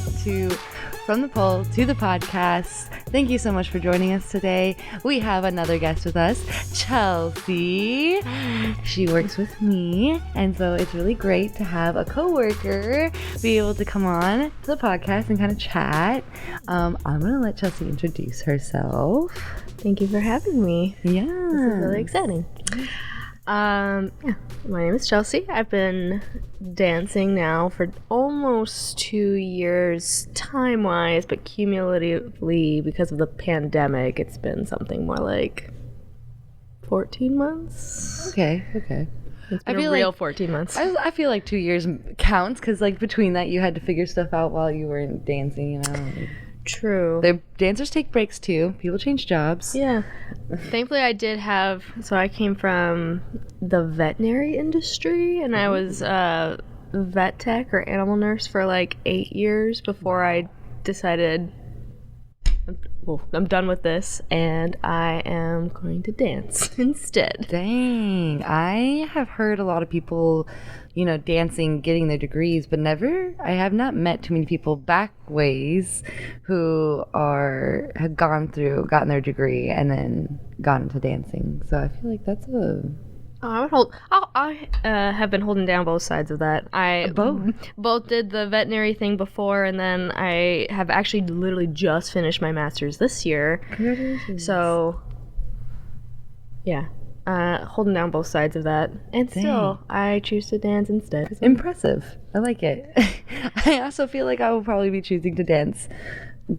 back to From the Pole to the Podcast. Thank you so much for joining us today. We have another guest with us, Chelsea. She works with me, and so it's really great to have a coworker be able to come on to the podcast and kind of chat. I'm going to let Chelsea introduce herself. Thank you for having me. Yeah. This is really exciting. My name is Chelsea. I've been dancing now for almost 2 years time-wise, but cumulatively, because of the pandemic, it's been something more like 14 months. Okay. It's been a real 14 months. I feel like 2 years counts because, like, between that, you had to figure stuff out while you were dancing, you know. True. The dancers take breaks too. People change jobs. Yeah. Thankfully, I did have. So I came from the veterinary industry, and I was a vet tech or animal nurse for like 8 years before I decided, I'm done with this, and I am going to dance instead. Dang. I have heard a lot of people, dancing, getting their degrees, but I have not met too many people back ways who have gotten their degree and then gone into dancing. So I feel like that's I have been holding down both sides of that. I both did the veterinary thing before, and then I have actually literally just finished my master's this year. Congratulations. So, yeah. Holding down both sides of that. And Dang. Still, I choose to dance instead. Impressive. I like it. I also feel like I will probably be choosing to dance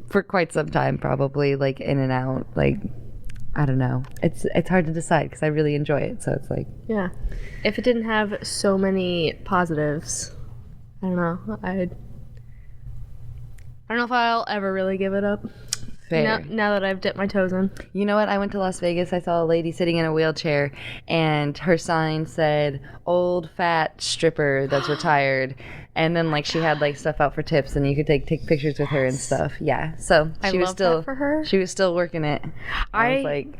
for quite some time, probably, like, in and out. Like, I don't know. It's hard to decide because I really enjoy it. So it's like... Yeah. If it didn't have so many positives, I don't know. I don't know if I'll ever really give it up. Fair. Now that I've dipped my toes in. You know what? I went to Las Vegas. I saw a lady sitting in a wheelchair, and her sign said, "Old fat stripper that's retired." And then, like, she had, like, stuff out for tips, and you could take pictures with her and stuff. Yeah. So she was still that for her. She was still working it. I was like,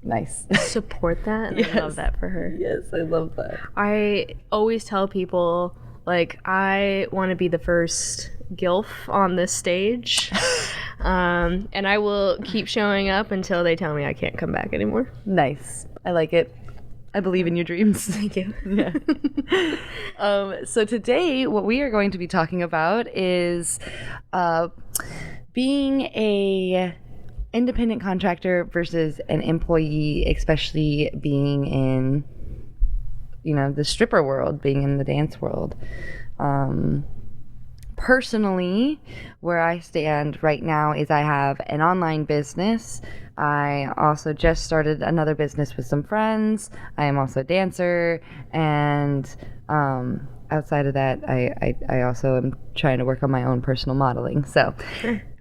nice. Support that, and Yes. I love that for her. Yes, I love that. I always tell people, like, I want to be the first gilf on this stage. And I will keep showing up until they tell me I can't come back anymore. Nice. I like it. I believe in your dreams. Thank you. Yeah. So today, what we are going to be talking about is being a independent contractor versus an employee, especially being in, the stripper world, being in the dance world. Personally, where I stand right now is I have an online business. I also just started another business with some friends. I am also a dancer, and outside of that, I also am trying to work on my own personal modeling. So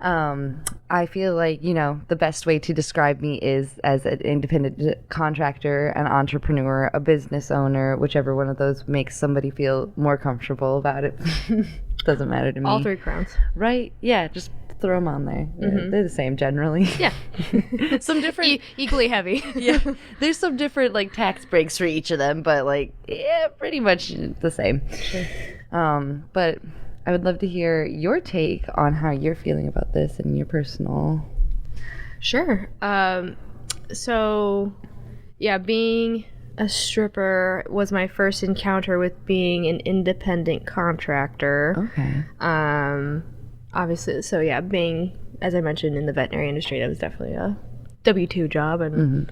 I feel like, the best way to describe me is as an independent contractor, an entrepreneur, a business owner, whichever one of those makes somebody feel more comfortable about it. Doesn't matter to me. All 3 crowns. Right? Yeah, just throw them on there. Mm-hmm. They're the same generally. Yeah. Some different... equally heavy. Yeah. There's some different, like, tax breaks for each of them, but, like, yeah, pretty much the same. Sure. But I would love to hear your take on how you're feeling about this and your personal... Sure. So, yeah, being a stripper was my first encounter with being an independent contractor. Okay. Obviously, so yeah, being, as I mentioned, in the veterinary industry, that was definitely a W-2 job, and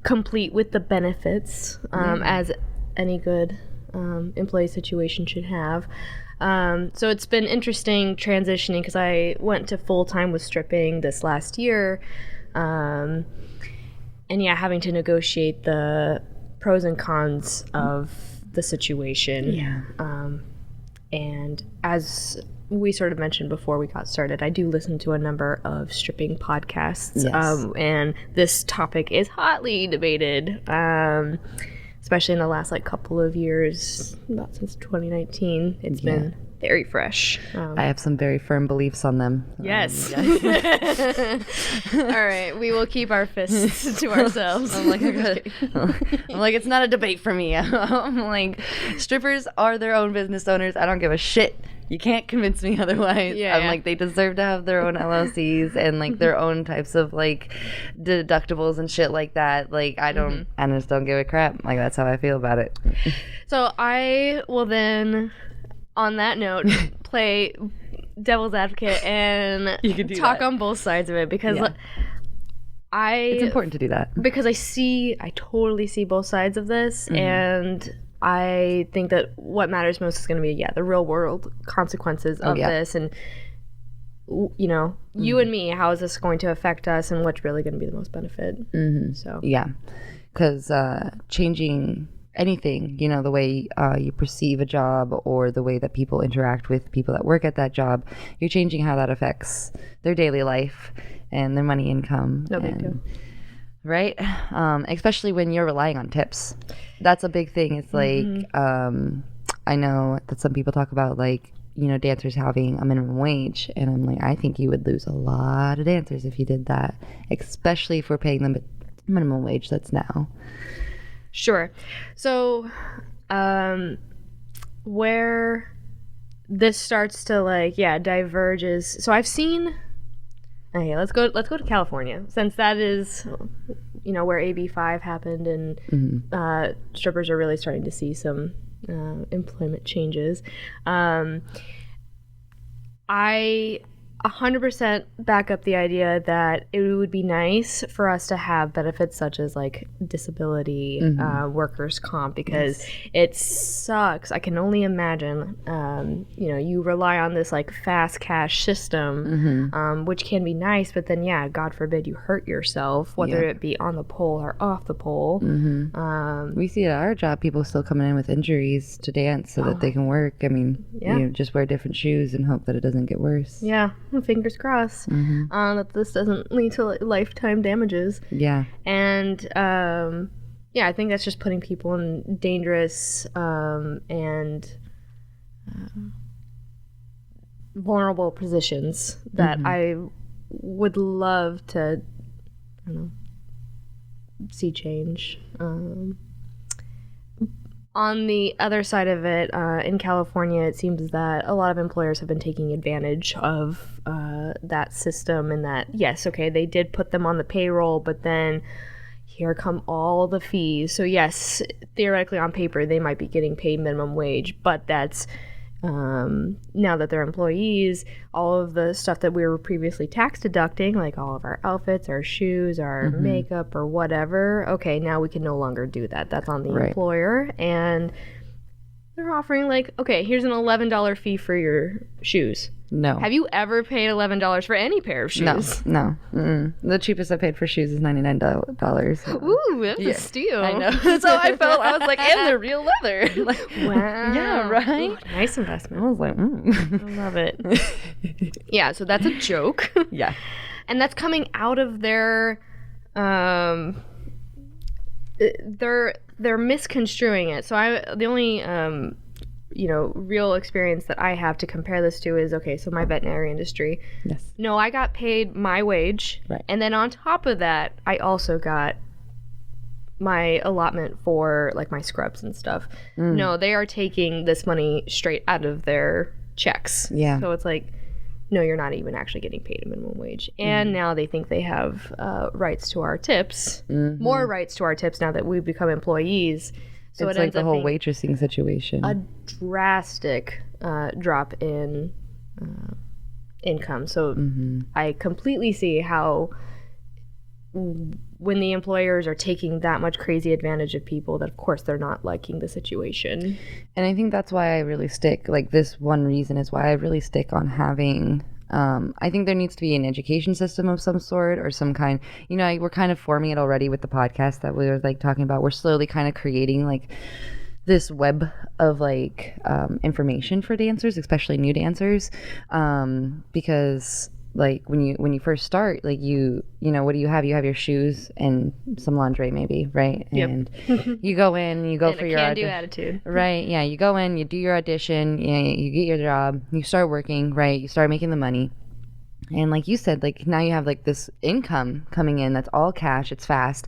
complete with the benefits, as any good employee situation should have. So it's been interesting transitioning because I went to full-time with stripping this last year, and yeah, having to negotiate the pros and cons of the situation. Yeah. And as we sort of mentioned before we got started, I do listen to a number of stripping podcasts. Yes. And this topic is hotly debated, especially in the last couple of years, about since 2019. It's been very fresh. I have some very firm beliefs on them. Yes. All right, we will keep our fists to ourselves. I'm like, it's not a debate for me. I'm like, strippers are their own business owners. I don't give a shit. You can't convince me otherwise. I'm like, they deserve to have their own LLCs and like their own types of like deductibles and shit like that. Like, I just don't give a crap. Like, that's how I feel about it. So I will then, on that note, play devil's advocate and talk on both sides of it, because it's important to do that, because I totally see both sides of this, and I think that what matters most is going to be the real world consequences of this, and you and me, how is this going to affect us, and what's really going to be the most benefit. So because changing anything, the way you perceive a job or the way that people interact with people that work at that job, you're changing how that affects their daily life and their money income. No big deal. Right? Especially when you're relying on tips. That's a big thing. It's like, I know that some people talk about like, dancers having a minimum wage. And I'm like, I think you would lose a lot of dancers if you did that, especially if we're paying them minimum wage that's now. Sure. So, where this starts to like, diverge is, so I've seen, okay, let's go to California, since that is, where AB5 happened, and strippers are really starting to see some employment changes. I 100% back up the idea that it would be nice for us to have benefits such as like disability, workers' comp, because it sucks. I can only imagine, you rely on this like fast cash system, which can be nice, but then God forbid you hurt yourself, whether it be on the pole or off the pole. We see at our job people still coming in with injuries to dance so that they can work. I mean, just wear different shoes and hope that it doesn't get worse. Fingers crossed that this doesn't lead to lifetime damages. And I think that's just putting people in dangerous and vulnerable positions that I would love to see change. On the other side of it, in California, it seems that a lot of employers have been taking advantage of that system, and that, yes, okay, they did put them on the payroll, but then here come all the fees. So yes, theoretically on paper, they might be getting paid minimum wage, but that's now that they're employees, all of the stuff that we were previously tax deducting, like all of our outfits, our shoes, our makeup, or whatever, okay, now we can no longer do that. That's on the employer, and they're offering like, okay, here's an $11 fee for your shoes. No. Have you ever paid $11 for any pair of shoes? No. The cheapest I paid for shoes is $99. Ooh, that's a steal. I know. So I felt, I was like, and they're real leather. Like, wow. Yeah, right? Ooh, nice investment. I was like, I love it. So that's a joke. Yeah. And that's coming out of their they're misconstruing it. So the only real experience that I have to compare this to is, okay, so my veterinary industry. Yes. No, I got paid my wage. Right. And then on top of that, I also got my allotment for like my scrubs and stuff. No, they are taking this money straight out of their checks. Yeah. So it's like, no, you're not even actually getting paid a minimum wage. And now they think they have rights to our tips, more rights to our tips now that we've become employees. So it's like the whole waitressing situation. A drastic drop in income. So I completely see how when the employers are taking that much crazy advantage of people, that of course they're not liking the situation. And I think that's why I really stick, like this one reason is why I really stick on having, I think there needs to be an education system of some sort or some kind, we're kind of forming it already with the podcast that we were like talking about. We're slowly kind of creating like this web of like information for dancers, especially new dancers, because like when you first start, like you know, what do you have? You have your shoes and some lingerie maybe, right? Yep. And you go in, you go and for a your can-do attitude. right? Yeah, you go in, you do your audition, you get your job, you start working, right? You start making the money. And like you said, like now you have like this income coming in that's all cash, it's fast.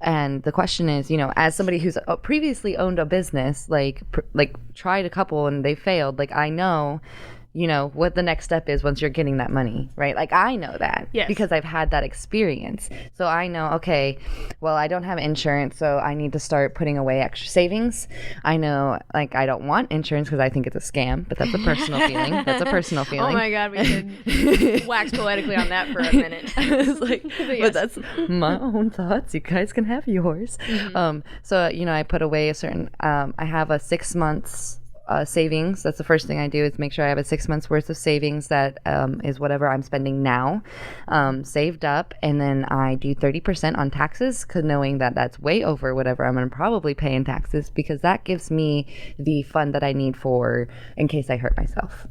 And the question is, you know, as somebody who's previously owned a business, like tried a couple and they failed, like I know, you know, what the next step is once you're getting that money, right? Like I know that because I've had that experience. So I know, okay, well, I don't have insurance, so I need to start putting away extra savings. I know, like, I don't want insurance because I think it's a scam, but that's a personal feeling. That's a personal feeling. Oh my God, we could wax poetically on that for a minute. It's like, but that's my own thoughts. You guys can have yours. So, you know, I put away a certain, I have a 6 months savings. That's the first thing I do, is make sure I have a 6 months worth of savings that is whatever I'm spending now, saved up, and then I do 30% on taxes, because knowing that that's way over whatever I'm going to probably pay in taxes, because that gives me the fund that I need for in case I hurt myself,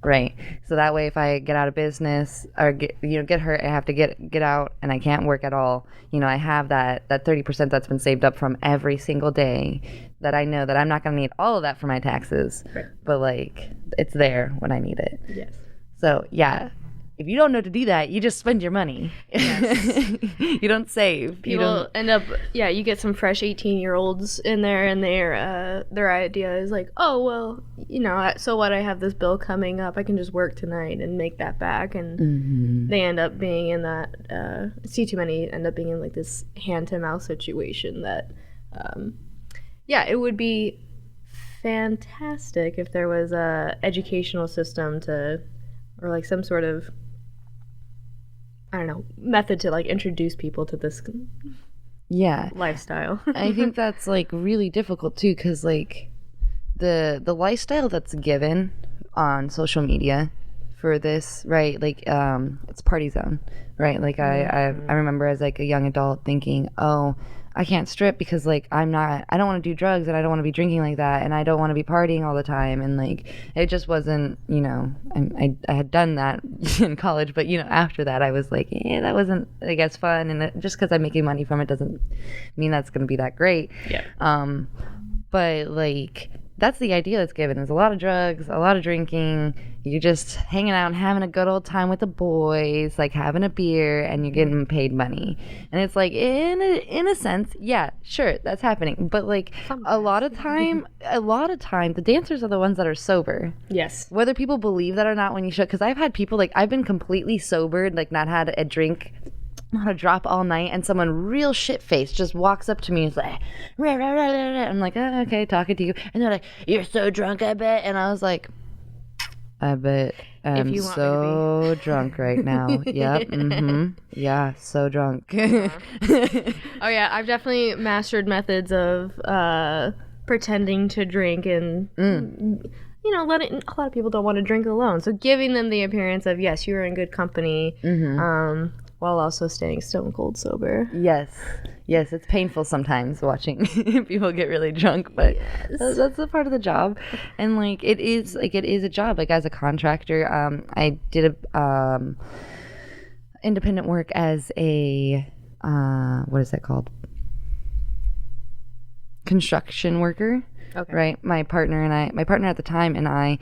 right? So that way, if I get out of business or get hurt, I have to get out and I can't work at all, you know, I have that 30% that's been saved up from every single day, that I know that I'm not going to need all of that for my taxes, but like it's there when I need it. Yes. So yeah, if you don't know to do that, you just spend your money. Yes. You don't save. People end up, you get some fresh 18-year-olds in there, and their idea is like, oh, well, you know, so what, I have this bill coming up, I can just work tonight and make that back. And they end up being in that, see too many end up being in like this hand-to-mouth situation that, it would be fantastic if there was a educational system or like some sort of, I don't know, method to like introduce people to this lifestyle. I think that's like really difficult too, because like the lifestyle that's given on social media for this, right? Like it's party zone, right? Like I remember as like a young adult thinking, oh, I can't strip because like I don't want to do drugs, and I don't want to be drinking like that, and I don't want to be partying all the time, and like it just wasn't, you know, I had done that in college, but you know, after that I was like, that wasn't, I guess, fun, and just because I'm making money from it doesn't mean that's going to be that great. But like that's the idea that's given, is a lot of drugs, a lot of drinking, you're just hanging out and having a good old time with the boys, like having a beer, and you're getting paid money. And it's like, in a sense, yeah, sure, that's happening. But like a lot of time, the dancers are the ones that are sober. Yes. Whether people believe that or not when you show, because I've had people, like, I've been completely sobered, like not had a drink, not a drop all night, and someone real shit-faced just walks up to me and is like, rah, rah, rah, rah, rah. I'm like, oh, okay, talking to you. And they're like, you're so drunk, I bet. And I was like, I bet I'm so drunk right now. Yep. Yeah, so drunk. Oh yeah, I've definitely mastered methods of pretending to drink, and you know, a lot of people don't want to drink alone, so giving them the appearance of, yes, you're in good company, while also staying stone cold sober. Yes, it's painful sometimes watching people get really drunk, but that's a part of the job. And like it is a job. Like as a contractor, I did independent work as a what is that called? Construction worker. Okay. Right. My partner at the time and I,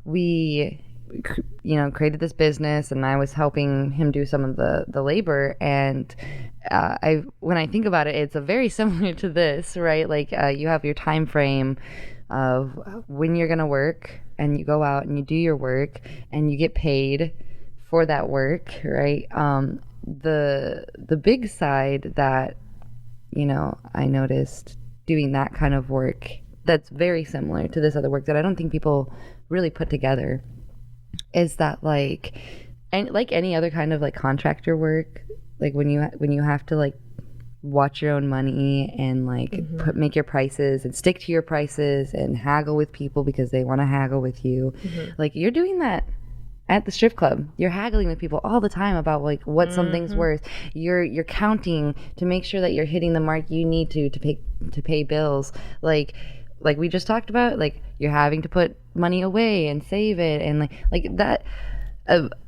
we, you know, created this business, and I was helping him do some of the labor. And when I think about it, it's a very similar to this, right? Like you have your time frame of when you're gonna work, and you go out and you do your work, and you get paid for that work, right? The big side that, you know, I noticed doing that kind of work that's very similar to this other work that I don't think people really put together, is that like any other kind of like contractor work, like when you have to like watch your own money and like make your prices and stick to your prices and haggle with people because they want to haggle with you, like you're doing that at the strip club. You're haggling with people all the time about like what something's worth. You're counting to make sure that you're hitting the mark you need to pay bills. Like we just talked about, like you're having to put money away and save it, and like that.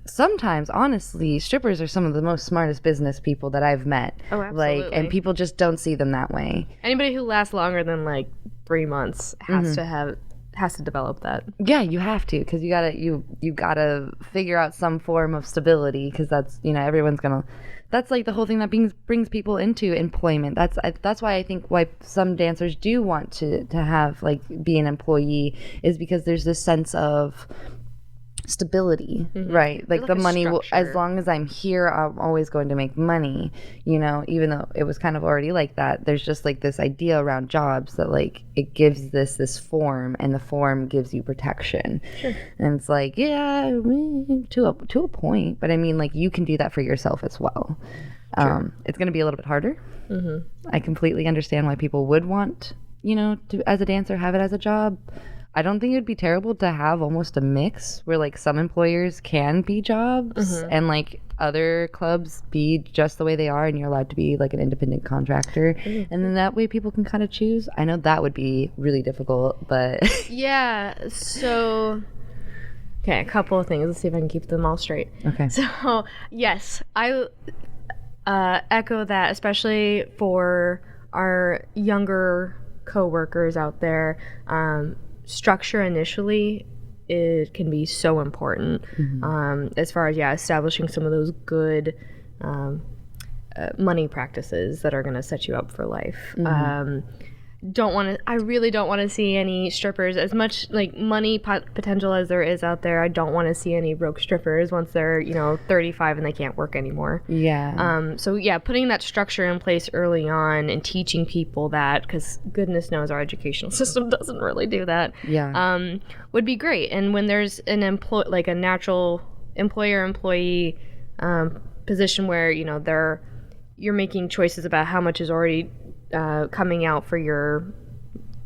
sometimes, honestly, strippers are some of the most smartest business people that I've met. Oh, absolutely. Like, and people just don't see them that way. Anybody who lasts longer than like 3 months has to develop that. Yeah, you have to, because you gotta figure out some form of stability, because that's, everyone's gonna. That's like the whole thing that brings people into employment. That's why I think why some dancers do want to have like be an employee, is because there's this sense of stability, right? Like the money will, as long as I'm here, I'm always going to make money, even though it was kind of already like that. There's just like this idea around jobs that like it gives this form, and the form gives you protection. Sure. And it's like, yeah, to a point, but I mean, like, you can do that for yourself as well. Sure. It's going to be a little bit harder. I completely understand why people would want, to, as a dancer, have it as a job. I don't think it would be terrible to have almost a mix where like some employers can be jobs and like other clubs be just the way they are, and you're allowed to be like an independent contractor. And then that way people can kind of choose. I know that would be really difficult, but yeah. So, okay, a couple of things. Let's see if I can keep them all straight. Okay. So, yes, I echo that, especially for our younger coworkers out there. Structure initially, it can be so important as far as establishing some of those good money practices that are going to set you up for life. I really don't want to see any strippers, as much like money potential as there is out there. I don't want to see any broke strippers once they're 35 and they can't work anymore. So putting that structure in place early on and teaching people that, because goodness knows our educational system doesn't really do that, would be great. And when there's a natural employer-employee position where you're making choices about how much is already coming out for your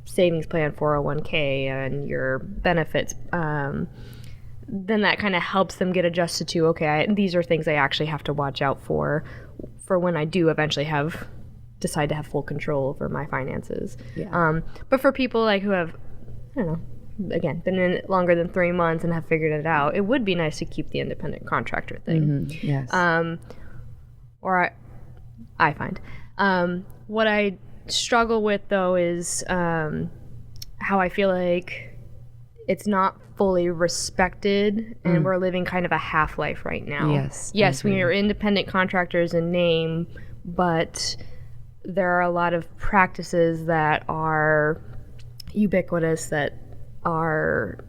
savings plan, 401k, and your benefits, then that kind of helps them get adjusted to, okay, these are things I actually have to watch out for when I do eventually decide to have full control over my finances. But for people like who have, I don't know, again, been in it longer than 3 months and have figured it out, it would be nice to keep the independent contractor thing. Yes. Or I find. What I struggle with, though, is how I feel like it's not fully respected, and we're living kind of a half-life right now. Yes, we are independent contractors in name, but there are a lot of practices that are ubiquitous, that are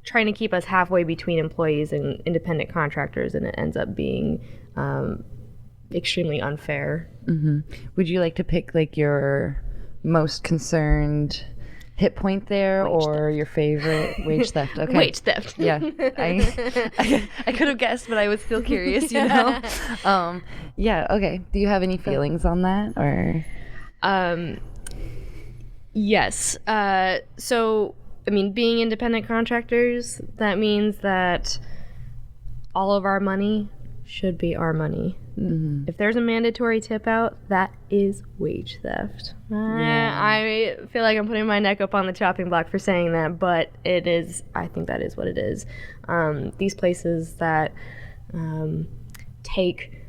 trying to keep us halfway between employees and independent contractors, and it ends up being extremely unfair. Would you like to pick like your most concerned hit point there, or your favorite wage theft? Okay. Wage theft. Yeah, I could have guessed, but I was still curious. Yeah. Okay. Do you have any feelings on that, or? Yes. So, I mean, being independent contractors, that means that all of our money should be our money. If there's a mandatory tip out, that is wage theft. I feel like I'm putting my neck up on the chopping block for saying that, but it is. I think that is what it is. These places that take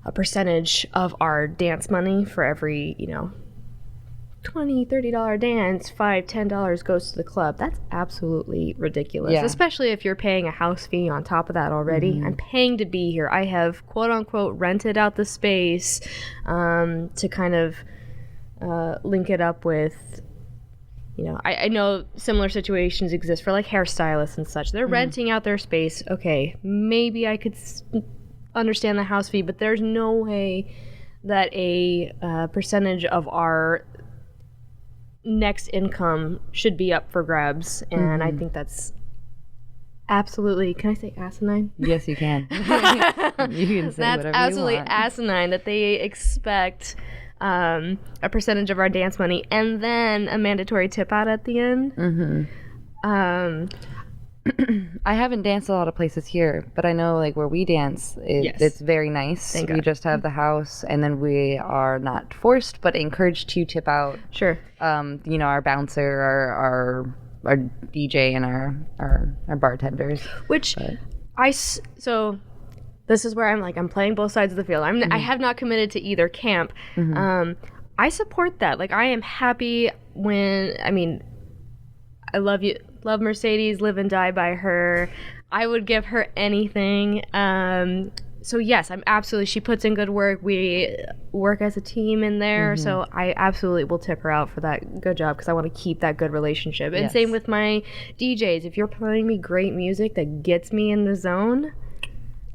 a percentage of our dance money for every, $20, $30 dance, $5, $10 goes to the club. That's absolutely ridiculous, especially if you're paying a house fee on top of that already. I'm paying to be here. I have, quote unquote, rented out the space to kind of link it up with, I know similar situations exist for like hairstylists and such. They're renting out their space. Okay, maybe I could understand the house fee, but there's no way that a percentage of our next income should be up for grabs, and I think that's absolutely, can I say asinine? Yes, you can. You can say that's whatever absolutely you want. Asinine that they expect a percentage of our dance money and then a mandatory tip out at the end. I haven't danced a lot of places here, but I know like where we dance, it's very nice. We just have the house, and then we are not forced but encouraged to tip out. Sure. Our bouncer, our our DJ and our bartenders. Which so this is where I'm playing both sides of the field. I have not committed to either camp. I support that. Like, I am happy when, I love Mercedes, live and die by her. I would give her anything. So yes, she puts in good work. We work as a team in there. So I absolutely will tip her out for that good job, because I want to keep that good relationship. And same with my DJs. If you're playing me great music that gets me in the zone,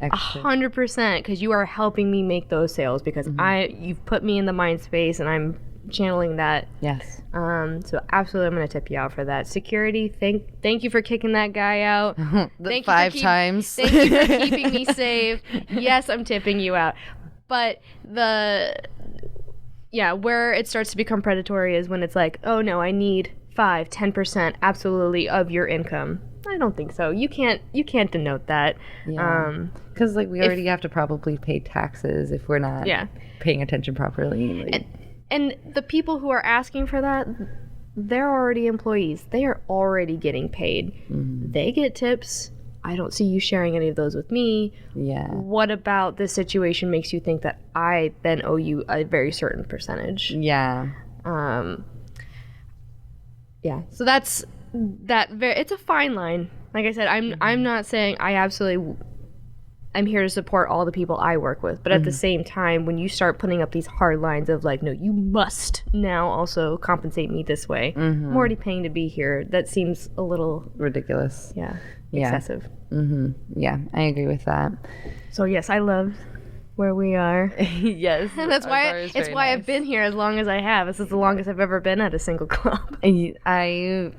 100%, because you are helping me make those sales, because you've put me in the mind space and I'm channeling that. Yes. So absolutely, I'm going to tip you out for that. Security, thank you for kicking that guy out. Thank 5 times. Thank you for keeping me safe. Yes, I'm tipping you out. But where it starts to become predatory is when it's like, oh no, I need 5-10% absolutely of your income. I don't think so. You can't denote that. Yeah. Because we already have to probably pay taxes if we're not paying attention properly. And the people who are asking for that, they're already employees. They are already getting paid. They get tips. I don't see you sharing any of those with me. Yeah. What about this situation makes you think that I then owe you a very certain percentage? Yeah. Yeah. So that's that. It's a fine line. Like I said, I'm not saying I'm here to support all the people I work with, but at the same time, when you start putting up these hard lines of no, you must now also compensate me this way. I'm already paying to be here. That seems a little ridiculous. Yeah. Excessive. Yeah, I agree with that. So yes, I love where we are. Yes. And that's why I've been here as long as I have. This is the longest I've ever been at a single club. I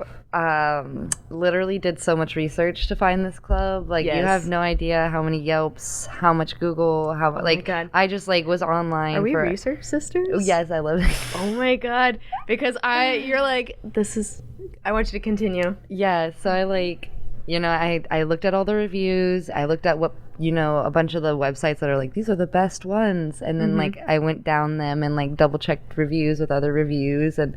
literally did so much research to find this club. You have no idea how many Yelps, how much Google, how my God. I just was online. Are we research sisters? Oh, yes, I love it. Oh my God. Because you're I want you to continue. Yeah, so I looked at all the reviews. I looked at what a bunch of the websites that are these are the best ones, and then I went down them and double checked reviews with other reviews, and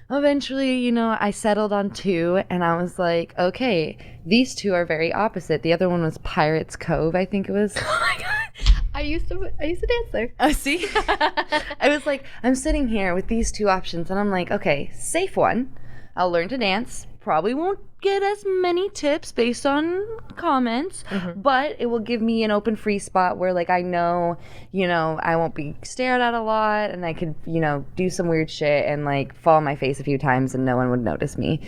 eventually I settled on 2, and I was like, okay, these 2 are very opposite. The other one was Pirates Cove, I think it was. Oh my God, I used to dance there. Oh, see. I was I'm sitting here with these 2 options, and I'm like, okay, safe one, I'll learn to dance, probably won't get as many tips based on comments, but it will give me an open free spot where I know, I won't be stared at a lot, and I could, do some weird shit and fall on my face a few times and no one would notice me.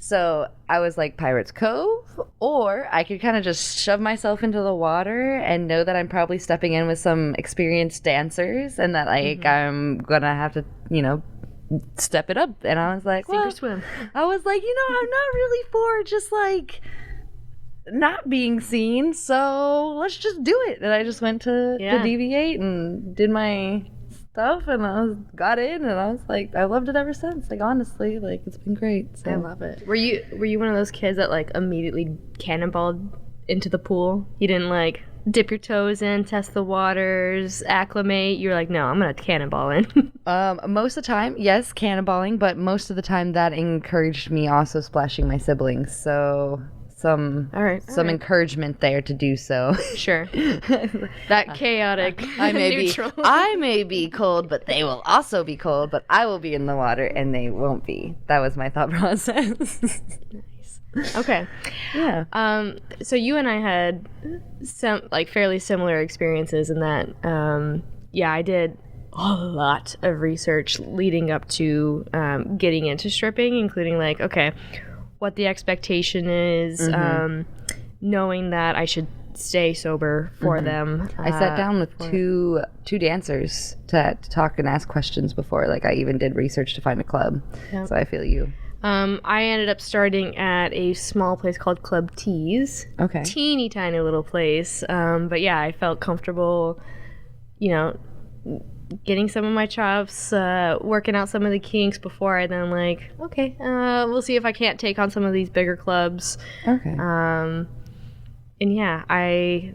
So I was like, Pirates Cove, or I could kind of just shove myself into the water and know that I'm probably stepping in with some experienced dancers and that I'm gonna have to, step it up. And I was like, sink or swim. I was like, I'm not really for just not being seen, so let's just do it. And I just went to Deviate and did my stuff, and got in, and I was like, I loved it ever since. Honestly, it's been great. So. I love it. Were you one of those kids that immediately cannonballed into the pool? You didn't dip your toes in, test the waters, acclimate? You're like, no, I'm gonna cannonball in. Most of the time, yes, cannonballing, but most of the time that encouraged me also splashing my siblings, so some encouragement there to do so. Sure. That chaotic I neutral. may be cold, but they will also be cold, but I will be in the water and they won't be. That was my thought process. Okay. Yeah. So you and I had some fairly similar experiences in that. I did a lot of research leading up to getting into stripping, including what the expectation is, knowing that I should stay sober for them. I sat down with two dancers to talk and ask questions before. I even did research to find a club. Yep. So I feel you. I ended up starting at a small place called Club Tees. Okay. Teeny tiny little place. But yeah, I felt comfortable, getting some of my chops, working out some of the kinks before I then okay, we'll see if I can't take on some of these bigger clubs. Okay. And yeah, I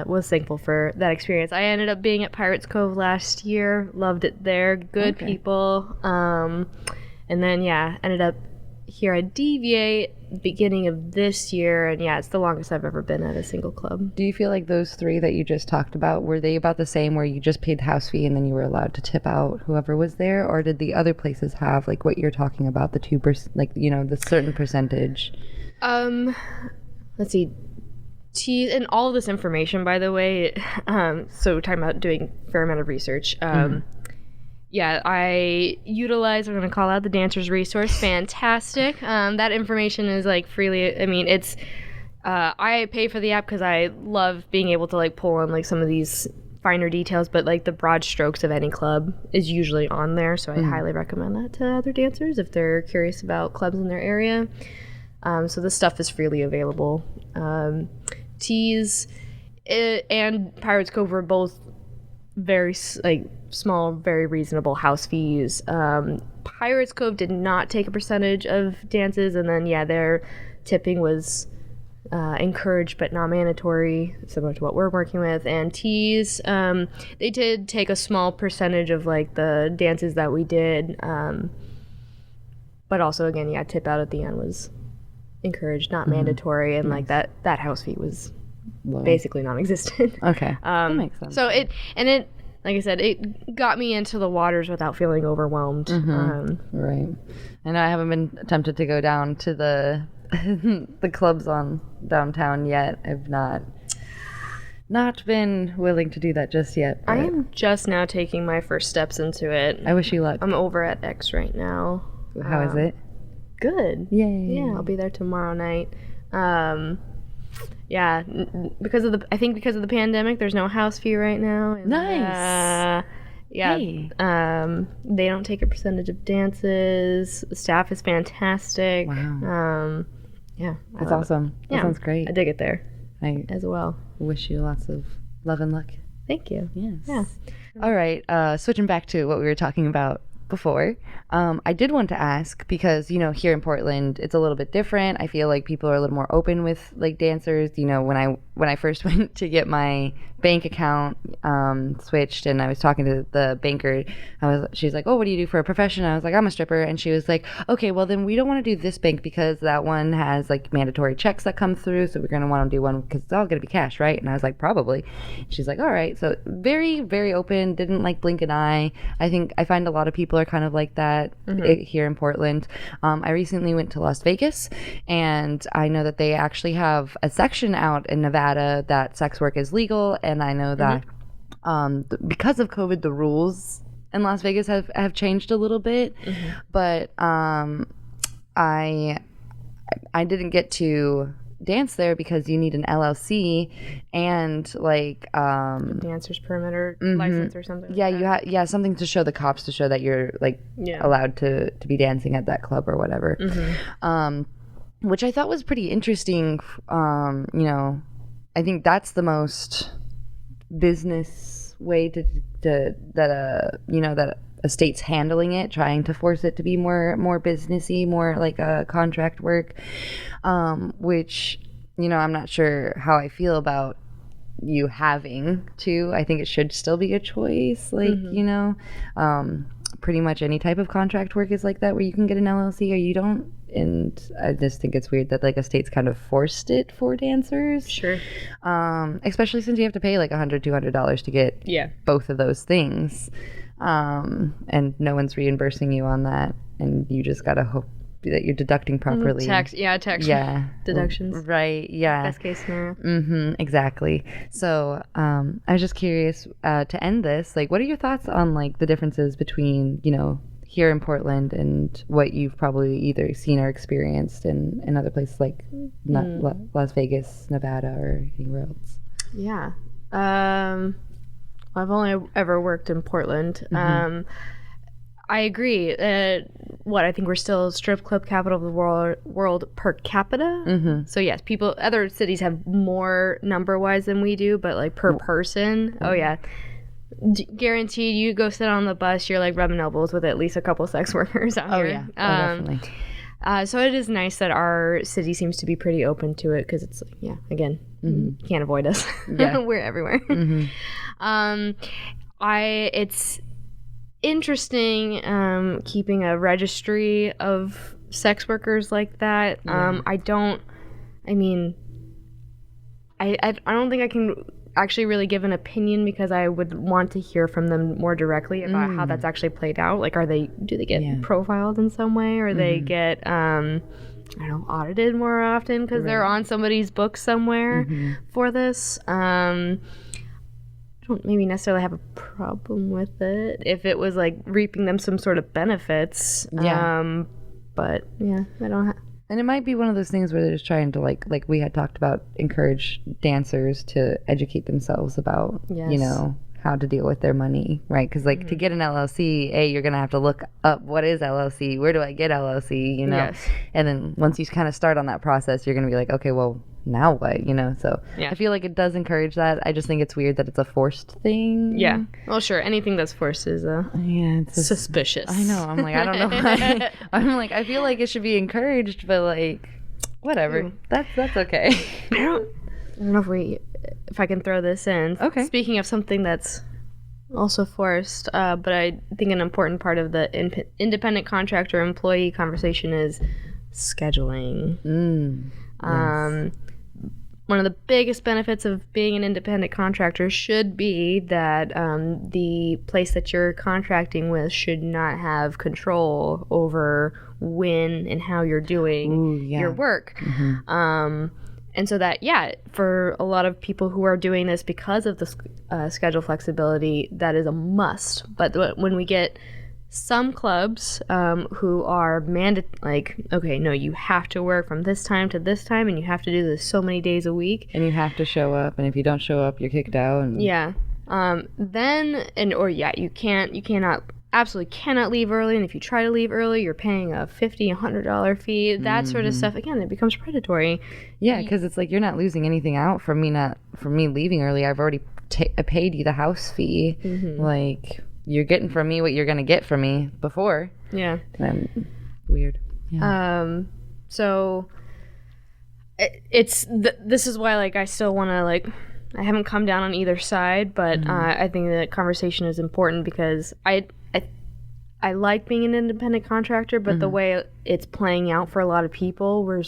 was thankful for that experience. I ended up being at Pirates Cove last year. Loved it there. Good people. And then, ended up here at Deviate beginning of this year, and yeah, it's the longest I've ever been at a single club. Do you feel like those 3 that you just talked about, were they about the same, where you just paid the house fee and then you were allowed to tip out whoever was there, or did the other places have like what you're talking about, the 2%, like, you know, the certain percentage? Let's see. And all of this information, by the way, so talking about doing a fair amount of research. Yeah, I utilize, I'm going to call out the Dancers Resource. Fantastic. That information is like freely, I mean, it's, I pay for the app because I love being able to like pull on like some of these finer details, but like the broad strokes of any club is usually on there. So I highly recommend that to other dancers if they're curious about clubs in their area. So this stuff is freely available. Tees and Pirates Cove were both very like small, very reasonable house fees. Pirates Cove did not take a percentage of dances, and then their tipping was encouraged but not mandatory, similar to what we're working with. And Tees, they did take a small percentage of like the dances that we did, but also again, tip out at the end was encouraged, not mandatory, and like that house fee was basically non-existent. Okay, that makes sense. So it like I said, it got me into the waters without feeling overwhelmed. Right. And I haven't been tempted to go down to the the clubs on downtown yet. I've not been willing to do that just yet. I am just now taking my first steps into it. I wish you luck. I'm over at X right now. How is it? Good. Yay. Yeah, I'll be there tomorrow night. Because of the pandemic, there's no house fee right now. And, Nice. Hey. They don't take a percentage of dances. The staff is fantastic. Wow. That's awesome. That sounds great. I dig it there. I as well. wish you lots of love and luck. Thank you. Yes. Yeah. All right. Switching back to what we were talking about before, I did want to ask because, here in Portland, it's a little bit different. I feel like people are a little more open with like dancers. When I first went to get my bank account switched, and I was talking to the banker, she's like, "Oh, what do you do for a profession?" I was like, "I'm a stripper," and she was like, "Okay, well then we don't want to do this bank because that one has like mandatory checks that come through, so we're gonna want to do one because it's all gonna be cash, right?" And I was like, "Probably." She's like, "All right." So very, very open. Didn't like blink an eye. I find a lot of people are kind of like that here in Portland. I recently went to Las Vegas, and I know that they actually have a section out in Nevada that sex work is legal, and I know that because of COVID, the rules in Las Vegas have changed a little bit, but I didn't get to dance there because you need an LLC and like dancer's permit or license or something. Yeah, like you something to show the cops to show that you're like allowed to be dancing at that club or whatever. Which I thought was pretty interesting. I think that's the most business way that a state's handling it, trying to force it to be more businessy, more like a contract work, which, I'm not sure how I feel about you having to. I think it should still be a choice, like, pretty much any type of contract work is like that, where you can get an LLC or you don't. And I just think it's weird that like a state's kind of forced it for dancers. Sure. Especially since you have to pay like $100-$200 to get both of those things. And no one's reimbursing you on that, and you just gotta hope that you're deducting properly. Tax deductions. Right. Yeah. Best case scenario. Exactly. So, I was just curious to end this. Like, what are your thoughts on like the differences between here in Portland and what you've probably either seen or experienced in other places like Las Vegas, Nevada, or anywhere else? Yeah. I've only ever worked in Portland. I agree. I think we're still strip club capital of the world per capita. So yes, other cities have more number-wise than we do, but like per person, guaranteed you go sit on the bus, you're like rubbing elbows with at least a couple sex workers out here. Definitely. So it is nice that our city seems to be pretty open to it, because it's again, you can't avoid us. We're everywhere. It's interesting keeping a registry of sex workers like that. I don't think I can actually really give an opinion because I would want to hear from them more directly about how that's actually played out. Like, do they get profiled in some way, or they get audited more often because they're on somebody's book somewhere for this. I don't maybe necessarily have a problem with it if it was like reaping them some sort of benefits. But yeah, I don't. And it might be one of those things where they're just trying to like we had talked about, encourage dancers to educate themselves about how to deal with their money, right? Because like to get an LLC, you're gonna have to look up what is LLC, where do I get LLC, and then once you kind of start on that process, you're gonna be like, okay, well, now what, so I feel like it does encourage that. I just think it's weird that it's a forced thing. Well, sure, anything that's forced is it's suspicious. I know, I'm like, I don't know why. I'm like, I feel like it should be encouraged, but like whatever. That's okay. I don't know if I can throw this in. Okay. Speaking of something that's also forced, but I think an important part of the independent contractor employee conversation is scheduling. Yes. One of the biggest benefits of being an independent contractor should be that the place that you're contracting with should not have control over when and how you're doing your work. And so that, for a lot of people who are doing this because of the schedule flexibility, that is a must. But when we get some clubs who are okay, no, you have to work from this time to this time, and you have to do this so many days a week, and you have to show up, and if you don't show up, you're kicked out. And you absolutely cannot leave early, and if you try to leave early, you're paying a $50-$100 fee. That sort of stuff, again, it becomes predatory. Because it's like you're not losing anything out from me leaving early. I've already I paid you the house fee. Like, you're getting from me what you're gonna get from me before. Weird. So this is why I still want to I haven't come down on either side, but I think the conversation is important because I like being an independent contractor, but the way it's playing out for a lot of people, we're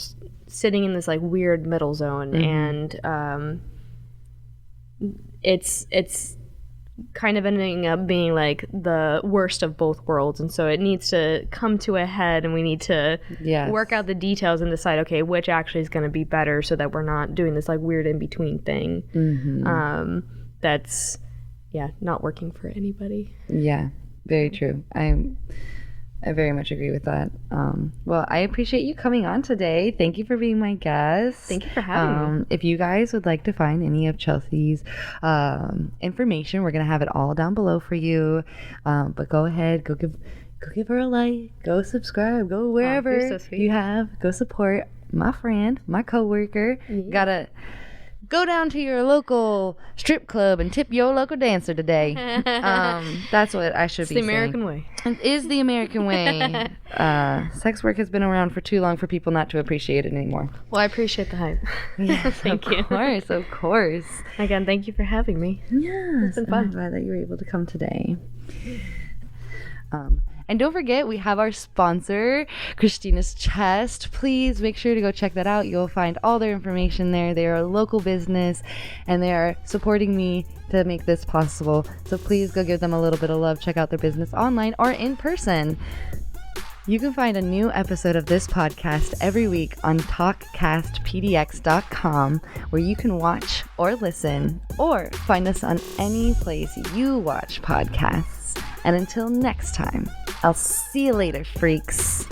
sitting in this weird middle zone, and it's kind of ending up being the worst of both worlds, and so it needs to come to a head, and we need to work out the details and decide, okay, which actually is going to be better, so that we're not doing this weird in between thing that's not working for anybody. Very true. I very much agree with that. Well, I appreciate you coming on today. Thank you for being my guest. Thank you for having me. If you guys would like to find any of Chelsea's information, we're gonna have it all down below for you. But go ahead, go give her a like, go subscribe, go wherever you have, go support my friend, my coworker. Gotta go down to your local strip club and tip your local dancer today. That's what I should be saying. It's the American way. It is the American way. Sex work has been around for too long for people not to appreciate it anymore. Well, I appreciate the hype. Thank you. Of course. Again, thank you for having me. Yes. It's been fun. I'm glad that you were able to come today. And don't forget, we have our sponsor, Christina's Chest. Please make sure to go check that out. You'll find all their information there. They are a local business, and they are supporting me to make this possible. So please go give them a little bit of love. Check out their business online or in person. You can find a new episode of this podcast every week on talkcastpdx.com, where you can watch or listen, or find us on any place you watch podcasts. And until next time, I'll see you later, freaks.